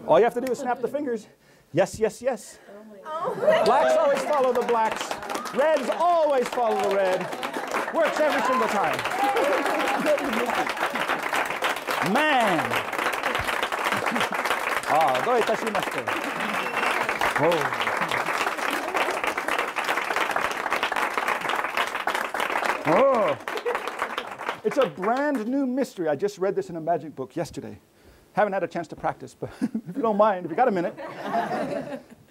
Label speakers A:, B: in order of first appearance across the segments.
A: All you have to do is snap the fingers. Yes, yes, yes. Blacks always follow the blacks. Reds always follow the red. Works every single time. Man. Ah, do itashimashite. Oh. Oh. It's a brand new mystery. I just read this in a magic book yesterday. Haven't had a chance to practice, but if you don't mind, if you got a minute.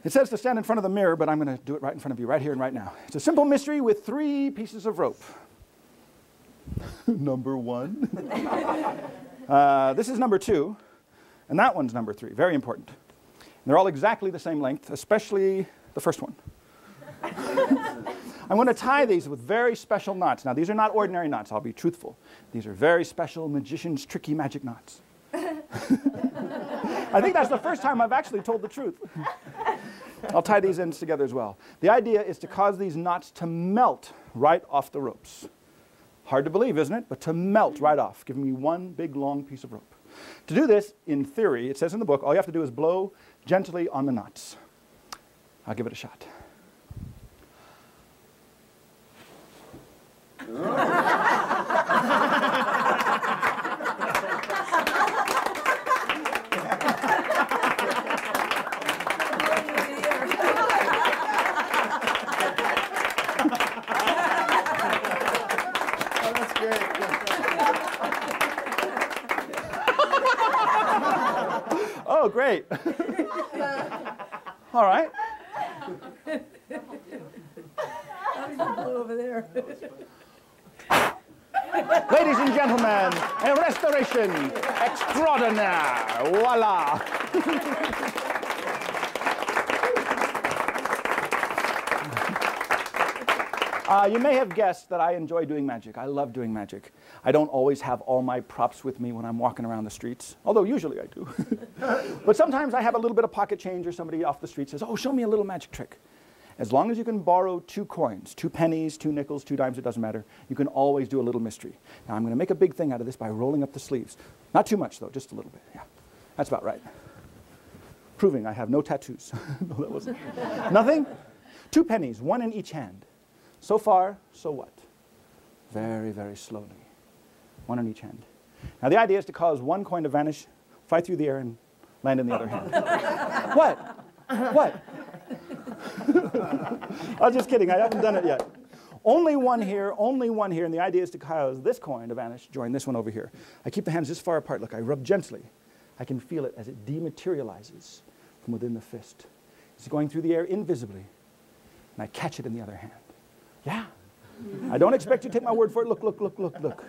A: It says to stand in front of the mirror, but I'm going to do it right in front of you, right here and right now. It's a simple mystery with 3 pieces of rope. Number 1. This is number 2, and that one's number 3. Very important. And they're all exactly the same length, especially the first one. I'm going to tie these with very special knots. Now, these are not ordinary knots. I'll be truthful. These are very special magician's tricky magic knots. I think that's the first time I've actually told the truth. I'll tie these ends together as well. The idea is to cause these knots to melt right off the ropes. Hard to believe, isn't it? But to melt right off, giving me one big, long piece of rope. To do this, in theory, it says in the book, all you have to do is blow gently on the knots. I'll give it a shot. Oh, great. All right.
B: Over there.
A: Ladies and gentlemen, a restoration extraordinaire. Voila. You may have guessed that I enjoy doing magic. I love doing magic. I don't always have all my props with me when I'm walking around the streets, although usually I do. But sometimes I have a little bit of pocket change or somebody off the street says, oh, show me a little magic trick. As long as you can borrow 2 coins, 2 pennies, 2 nickels, 2 dimes, it doesn't matter, you can always do a little mystery. Now I'm going to make a big thing out of this by rolling up the sleeves. Not too much though, just a little bit. Yeah, that's about right. Proving I have no tattoos. No, that wasn't. Nothing? 2 pennies, 1 in each hand. So far, so what? Very, very slowly. 1 in each hand. Now the idea is to cause 1 coin to vanish, fly through the air, and land in the other hand. What? What? I'm just kidding, I haven't done it yet. Only 1 here, and the idea is to cause this coin to vanish, join this one over here. I keep the hands this far apart. Look, I rub gently. I can feel it as it dematerializes from within the fist. It's going through the air invisibly, and I catch it in the other hand. Yeah. I don't expect you to take my word for it. Look, look, look, look, look.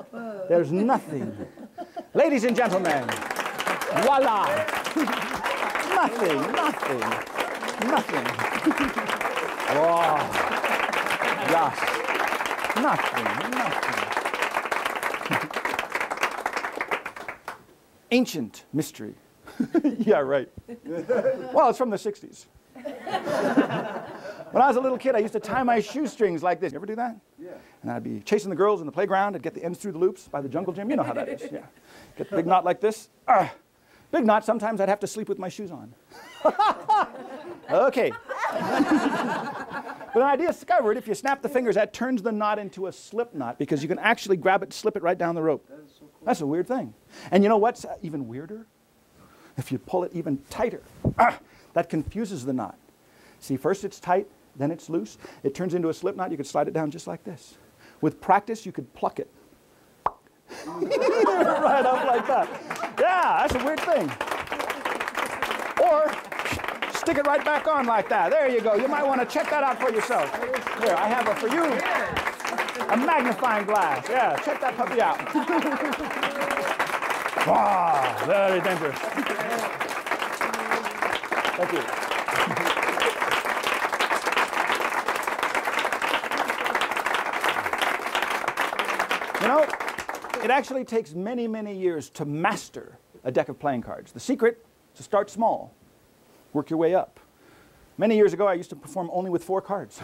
A: There's nothing. Ladies and gentlemen, voila. Nothing, nothing, nothing. Oh, yes. Nothing, nothing. Ancient mystery. Yeah, right. Well, it's from the 60s. When I was a little kid, I used to tie my shoestrings like this. You ever do that? Yeah. And I'd be chasing the girls in the playground. I'd get the ends through the loops by the jungle gym. You know how that is. Yeah. Get the big knot like this. Big knot, sometimes I'd have to sleep with my shoes on. Okay. But an idea discovered, if you snap the fingers, that turns the knot into a slip knot because you can actually grab it, slip it right down the rope. That is so cool. That's a weird thing. And you know what's even weirder? If you pull it even tighter, that confuses the knot. See, first it's tight, then it's loose. It turns into a slip knot. You could slide it down just like this. With practice, you could pluck it. Right up like that. Yeah, that's a weird thing. Or stick it right back on like that. There you go. You might want to check that out for yourself. Here, I have for you a magnifying glass. Yeah, check that puppy out. Wow, very dangerous. Thank you. You know, it actually takes many, many years to master a deck of playing cards. The secret is to start small, work your way up. Many years ago, I used to perform only with 4 cards.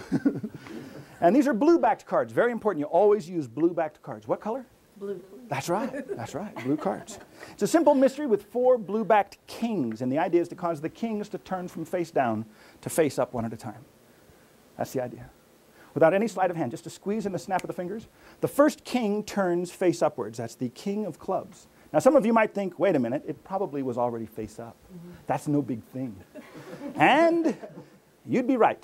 A: And these are blue-backed cards. Very important. You always use blue-backed cards. What color?
B: Blue.
A: That's right, blue cards. It's a simple mystery with 4 blue-backed kings, and the idea is to cause the kings to turn from face down to face up one at a time. That's the idea. Without any sleight of hand, just a squeeze and a snap of the fingers. The first king turns face upwards. That's the king of clubs. Now, some of you might think, wait a minute, it probably was already face up. That's no big thing. And you'd be right.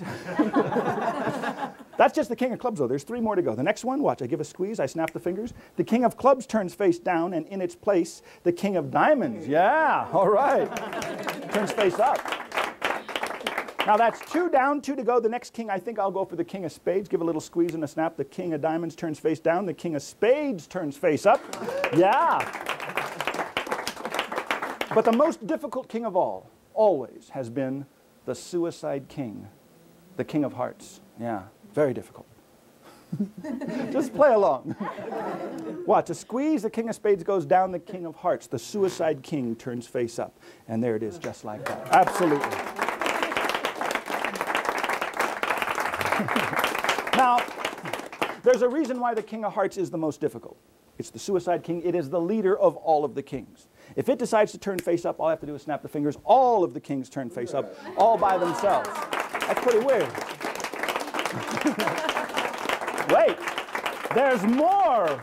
A: That's just the king of clubs, though. There's 3 more to go. The next one, watch, I give a squeeze, I snap the fingers. The king of clubs turns face down, and in its place, the king of diamonds. Yeah, all right. Turns face up. Now that's 2 down, 2 to go. The next king, I think I'll go for the king of spades. Give a little squeeze and a snap. The king of diamonds turns face down. The king of spades turns face up. Yeah. But the most difficult king of all, always, has been the suicide king, the king of hearts. Yeah, very difficult. Just play along. Watch, a squeeze, the king of spades goes down, the king of hearts. The suicide king turns face up. And there it is, just like that. Absolutely. Now, there's a reason why the king of hearts is the most difficult. It's the suicide king. It is the leader of all of the kings. If it decides to turn face up, all I have to do is snap the fingers. All of the kings turn face up, all by themselves. That's pretty weird. Wait, there's more.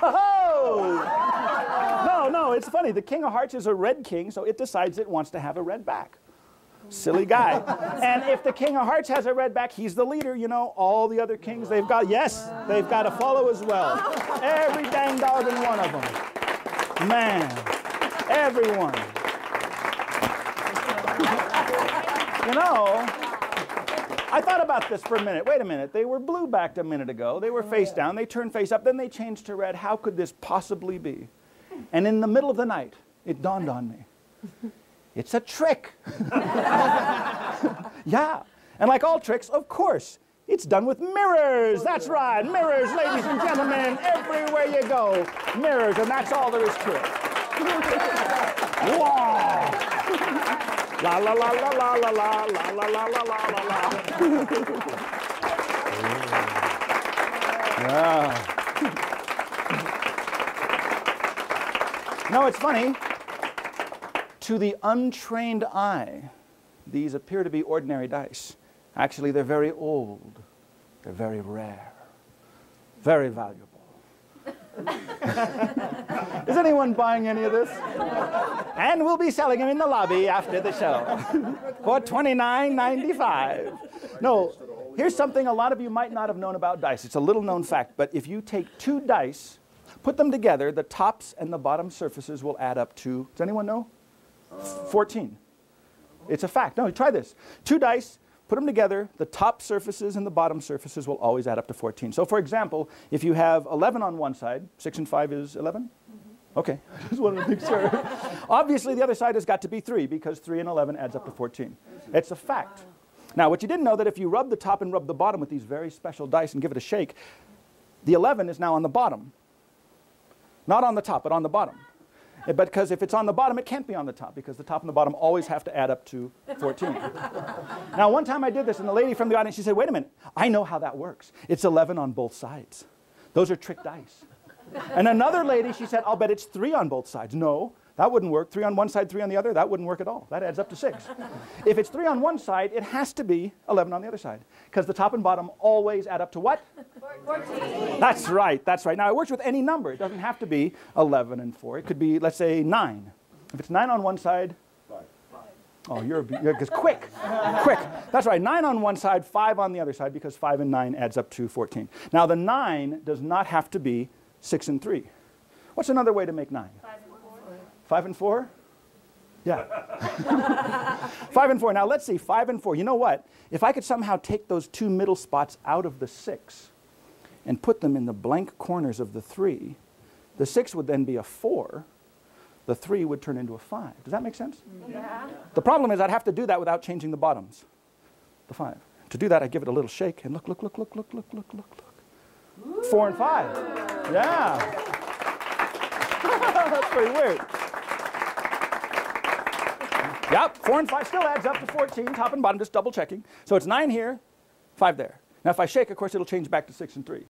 A: Oh! No, it's funny. The king of hearts is a red king, so it decides it wants to have a red back. Silly guy. And if the king of hearts has a red back, he's the leader, you know. All the other kings, they've got to follow as well. Every dang dog in one of them. Man, everyone. You know, I thought about this for a minute. Wait a minute. They were blue-backed a minute ago. They were face down. They turned face up. Then they changed to red. How could this possibly be? And in the middle of the night, it dawned on me. It's a trick. Yeah. And like all tricks, of course, it's done with mirrors. That's right. Mirrors, ladies and gentlemen, everywhere you go. Mirrors, and that's all there is to it. Wow. La la la la la la la la la la la la la. Yeah. No, it's funny. To the untrained eye, these appear to be ordinary dice. Actually, they're very old. They're very rare. Very valuable. Is anyone buying any of this? And we'll be selling them in the lobby after the show for $29.95. No, here's something a lot of you might not have known about dice. It's a little known fact, but if you take 2 dice, put them together, the tops and the bottom surfaces will add up to, does anyone know? 14. It's a fact. No, try this. 2 dice, put them together, the top surfaces and the bottom surfaces will always add up to 14. So for example, if you have 11 on one side, 6 and 5 is 11? Okay, I just wanted to make sure. Obviously the other side has got to be 3 because 3 and 11 adds up to 14. It's a fact. Now what you didn't know that if you rub the top and rub the bottom with these very special dice and give it a shake, the 11 is now on the bottom. Not on the top, but on the bottom. Because if it's on the bottom, it can't be on the top, because the top and the bottom always have to add up to 14. Now, one time I did this, and the lady from the audience, she said, wait a minute, I know how that works. It's 11 on both sides. Those are trick dice. And another lady, she said, I'll bet it's 3 on both sides. No, that wouldn't work. 3 on one side, 3 on the other, that wouldn't work at all. That adds up to 6. If it's 3 on one side, it has to be 11 on the other side, because the top and bottom always add up to what? 14. That's right, that's right. Now, it works with any number. It doesn't have to be 11 and 4. It could be, let's say, 9. If it's 9 on one side, 5. Oh, you're quick. That's right, 9 on one side, 5 on the other side, because 5 and 9 adds up to 14. Now, the 9 does not have to be 6 and 3. What's another way to make 9? 5 and 4? Yeah. 5 and 4. Now, let's see, 5 and 4. You know what? If I could somehow take those 2 middle spots out of the 6 and put them in the blank corners of the 3, the 6 would then be a 4. The 3 would turn into a 5. Does that make sense? Yeah. The problem is I'd have to do that without changing the bottoms. The 5. To do that, I give it a little shake and look. 4 and 5. Yeah. That's pretty weird. Yep, 4 and 5 still adds up to 14, top and bottom, just double checking. So it's 9 here, 5 there. Now if I shake, of course, it'll change back to 6 and 3.